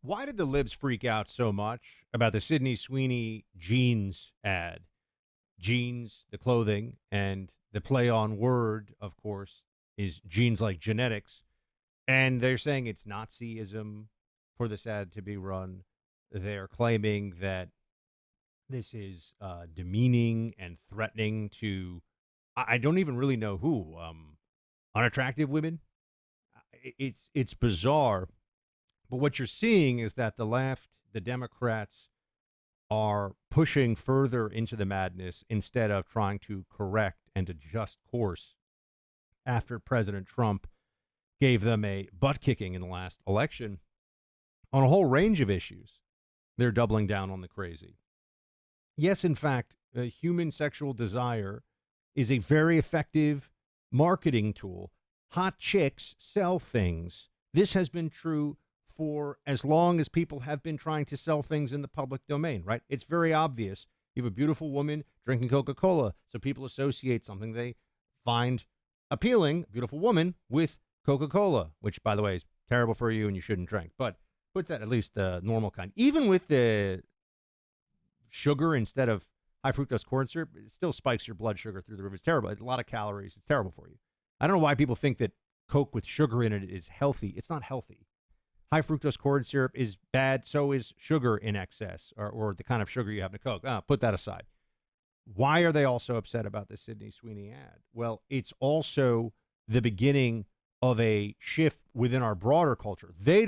Why did the libs freak out so much about the Sydney Sweeney jeans ad? Jeans, the clothing, and the play on word, of course, is genes like genetics. And they're saying it's Nazism for this ad to be run. They're claiming that this is demeaning and threatening to, I don't even really know who, unattractive women. It's bizarre. But what you're seeing is that the left, the Democrats, are pushing further into the madness instead of trying to correct and adjust course after President Trump gave them a butt kicking in the last election on a whole range of issues. They're doubling down on the crazy. Yes, in fact, human sexual desire is a very effective marketing tool. Hot chicks sell things. This has been true for as long as people have been trying to sell things in the public domain, right? It's very obvious. You have a beautiful woman drinking Coca-Cola, so people associate something they find appealing, a beautiful woman, with Coca-Cola, which, by the way, is terrible for you and you shouldn't drink. But put that at least the normal kind. Even with the sugar instead of high fructose corn syrup, it still spikes your blood sugar through the roof. It's terrible. It's a lot of calories. It's terrible for you. I don't know why people think that Coke with sugar in it is healthy. It's not healthy. High fructose corn syrup is bad. So is sugar in excess, or the kind of sugar you have in a Coke. Put that aside. Why are they all so upset about the Sydney Sweeney ad? Well, it's also the beginning of a shift within our broader culture. The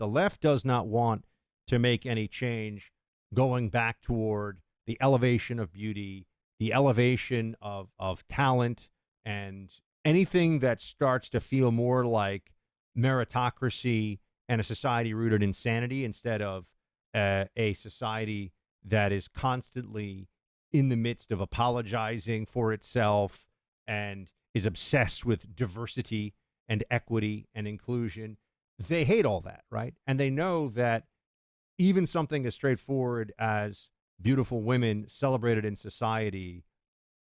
left does not want to make any change going back toward the elevation of beauty, the elevation of talent, and anything that starts to feel more like meritocracy and a society rooted in sanity instead of a society that is constantly in the midst of apologizing for itself and is obsessed with diversity and equity and inclusion. They hate all that, right? And they know that even something as straightforward as beautiful women celebrated in society,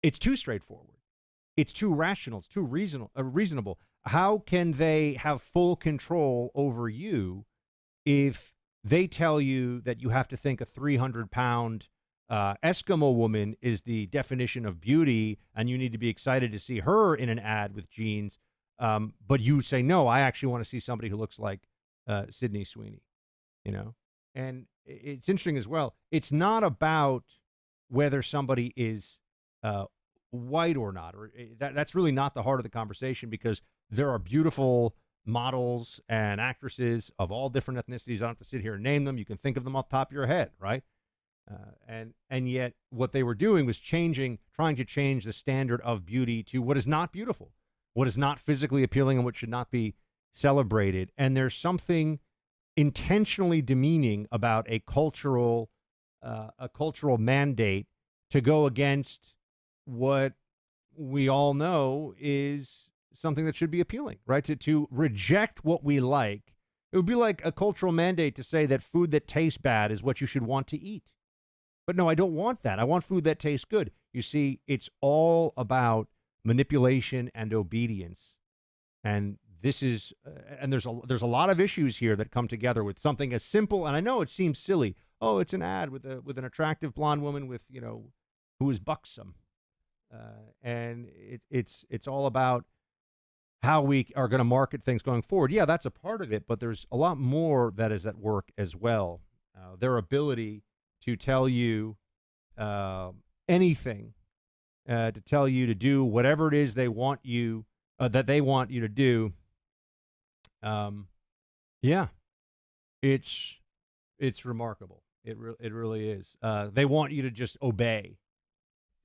it's too straightforward. It's too rational. It's too reasonable. How can they have full control over you if they tell you that you have to think a 300-pound Eskimo woman is the definition of beauty and you need to be excited to see her in an ad with jeans, but you say, no, I actually want to see somebody who looks like Sydney Sweeney, you know? And it's interesting as well. It's not about whether somebody is white or not, or that's really not the heart of the conversation, because there are beautiful models and actresses of all different ethnicities. I don't have to sit here and name them. You can think of them off the top of your head, right? And yet what they were doing was trying to change the standard of beauty to what is not beautiful, what is not physically appealing, and what should not be celebrated. And there's something intentionally demeaning about a cultural mandate to go against what we all know is something that should be appealing, right? To reject what we like. It would be like a cultural mandate to say that food that tastes bad is what you should want to eat. But no, I don't want that. I want food that tastes good. You see, it's all about manipulation and obedience. And this is, and there's a lot of issues here that come together with something as simple. And I know it seems silly. Oh, it's an ad with an attractive blonde woman with, who is buxom. And it's all about how we are going to market things going forward. Yeah, that's a part of it, but there's a lot more that is at work as well. Their ability to tell you anything, to tell you to do whatever it is they want you to do. Yeah, it's remarkable. It really is. They want you to just obey.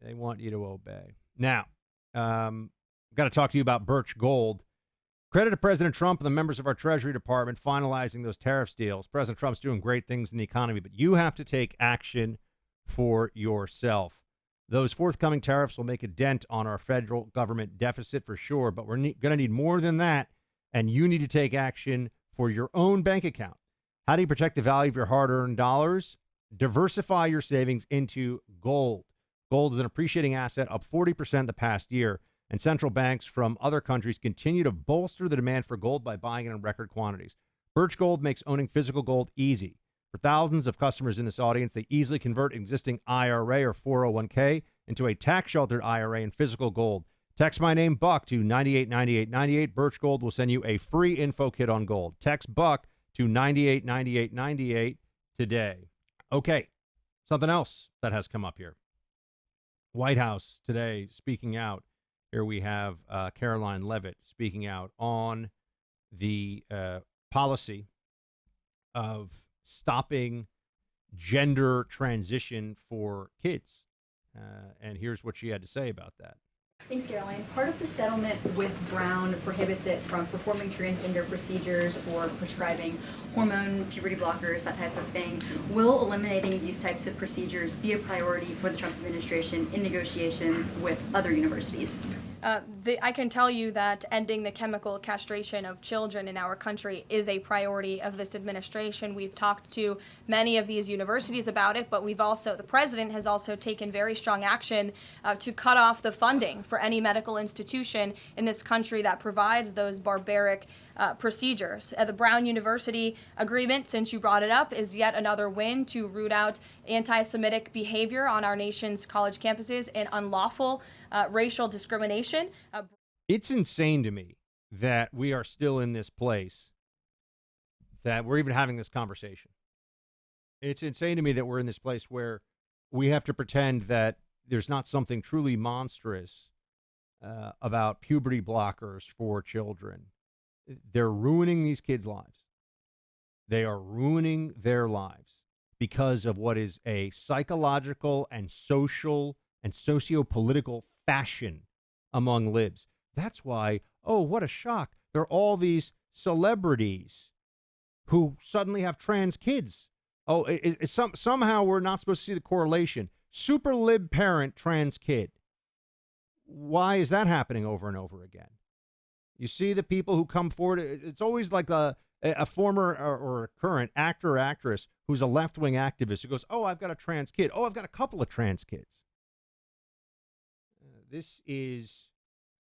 They want you to obey. Now, got to talk to you about Birch Gold. Credit to President Trump and the members of our Treasury Department finalizing those tariffs deals. President Trump's doing great things in the economy, but you have to take action for yourself. Those forthcoming tariffs will make a dent on our federal government deficit for sure, but we're going to need more than that, and you need to take action for your own bank account. How do you protect the value of your hard-earned dollars? Diversify your savings into gold. Gold is an appreciating asset, up 40% the past year, and central banks from other countries continue to bolster the demand for gold by buying it in record quantities. Birch Gold makes owning physical gold easy. For thousands of customers in this audience, they easily convert an existing IRA or 401k into a tax-sheltered IRA in physical gold. Text my name, Buck, to 989898. Birch Gold will send you a free info kit on gold. Text Buck to 989898 today. Okay, something else that has come up here. White House today speaking out. Here we have Caroline Leavitt speaking out on the policy of stopping gender transition for kids. And here's what she had to say about that. Thanks, Caroline. Part of the settlement with Brown prohibits it from performing transgender procedures or prescribing hormone, puberty blockers, that type of thing. Will eliminating these types of procedures be a priority for the Trump administration in negotiations with other universities? I can tell you that ending the chemical castration of children in our country is a priority of this administration. We've talked to many of these universities about it, but the president has also taken very strong action to cut off the funding for any medical institution in this country that provides those barbaric procedures. The Brown University agreement, since you brought it up, is yet another win to root out anti-Semitic behavior on our nation's college campuses and unlawful racial discrimination. It's insane to me that we are still in this place, that we're even having this conversation. It's insane to me that we're in this place where we have to pretend that there's not something truly monstrous about puberty blockers for children. They're ruining these kids' lives. They are ruining their lives because of what is a psychological and social and socio-political fashion among libs. That's why, oh, what a shock. There are all these celebrities who suddenly have trans kids. Oh, somehow we're not supposed to see the correlation. Super lib parent, trans kid. Why is that happening over and over again? You see the people who come forward. It's always like a former or a current actor or actress who's a left-wing activist who goes, oh, I've got a trans kid. Oh, I've got a couple of trans kids. This is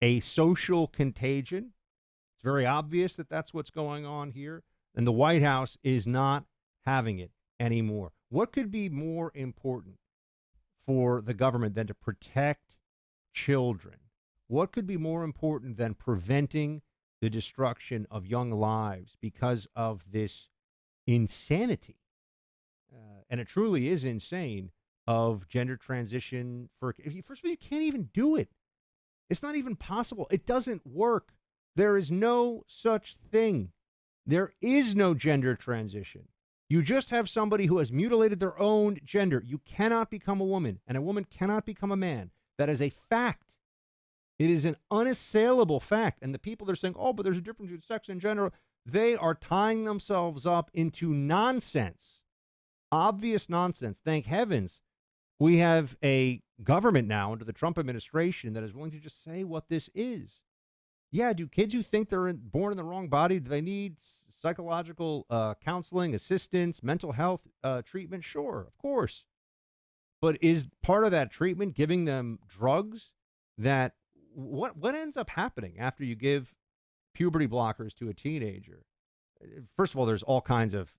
a social contagion. It's very obvious that that's what's going on here. And the White House is not having it anymore. What could be more important for the government than to protect children? What could be more important than preventing the destruction of young lives because of this insanity? And it truly is insane of gender transition for, first of all, you can't even do it. It's not even possible. It doesn't work. There is no such thing. There is no gender transition. You just have somebody who has mutilated their own gender. You cannot become a woman, and a woman cannot become a man. That is a fact. It is an unassailable fact. And the people that are saying, oh, but there's a difference between sex and gender, they are tying themselves up into nonsense. Obvious nonsense. Thank heavens we have a government now under the Trump administration that is willing to just say what this is. Yeah, do kids who think they're born in the wrong body, do they need psychological counseling, assistance, mental health treatment? Sure, of course. But is part of that treatment giving them drugs? That what ends up happening after you give puberty blockers to a teenager? First of all, there's all kinds of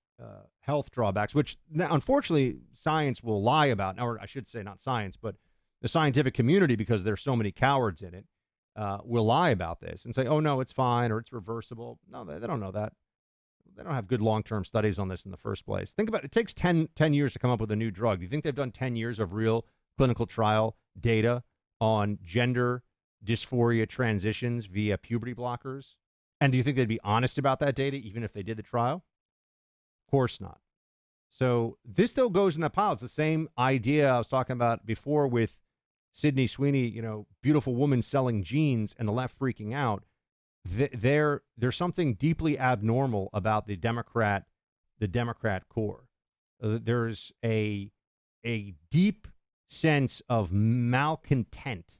health drawbacks, which now, unfortunately, science will lie about. Or I should say not science, but the scientific community, because there's so many cowards in it, will lie about this and say, oh, no, it's fine or it's reversible. No, they don't know that. They don't have good long-term studies on this in the first place. Think about it. It takes 10 years to come up with a new drug. Do you think they've done 10 years of real clinical trial data on gender dysphoria transitions via puberty blockers? And do you think they'd be honest about that data even if they did the trial? Of course not. So this still goes in the pile. It's the same idea I was talking about before with Sydney Sweeney, beautiful woman selling jeans and the left freaking out. There's something deeply abnormal about the Democrat core. There's a deep sense of malcontent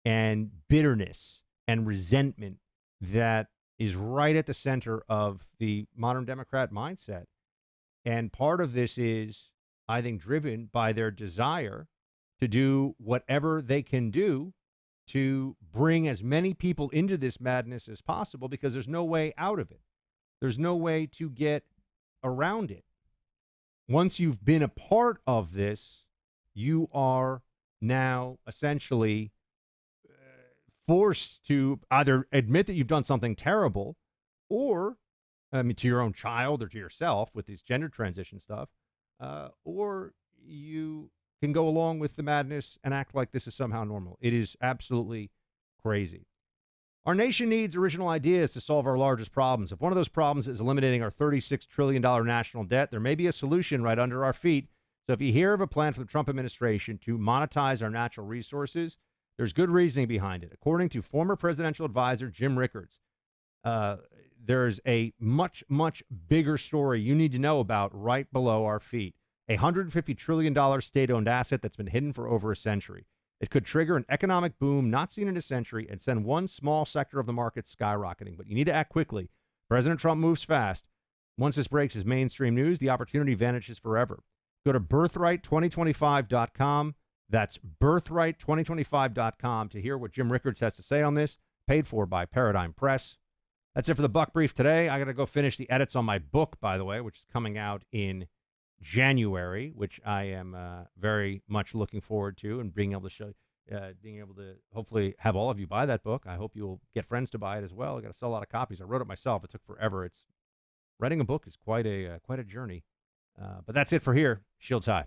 and bitterness and resentment that is right at the center of the modern Democrat mindset. And part of this is, I think, driven by their desire to do whatever they can do to bring as many people into this madness as possible, because there's no way out of it. There's no way to get around it. Once you've been a part of this, you are now essentially forced to either admit that you've done something terrible or, to your own child or to yourself with this gender transition stuff, or you can go along with the madness and act like this is somehow normal. It is absolutely crazy. Our nation needs original ideas to solve our largest problems. If one of those problems is eliminating our $36 trillion national debt, there may be a solution right under our feet. So if you hear of a plan from the Trump administration to monetize our natural resources, there's good reasoning behind it. According to former presidential advisor Jim Rickards, there's a much, much bigger story you need to know about right below our feet. A $150 trillion state-owned asset that's been hidden for over a century. It could trigger an economic boom not seen in a century and send one small sector of the market skyrocketing. But you need to act quickly. President Trump moves fast. Once this breaks as mainstream news, the opportunity vanishes forever. Go to birthright2025.com. That's birthright2025.com to hear what Jim Rickards has to say on this, paid for by Paradigm Press. That's it for the Buck Brief today. I got to go finish the edits on my book, by the way, which is coming out in January, which I am very much looking forward to, and being able to hopefully have all of you buy that book. I hope you'll get friends to buy it as well. I got to sell a lot of copies. I wrote it myself. It took forever. Writing a book is quite a journey. But that's it for here. Shields high.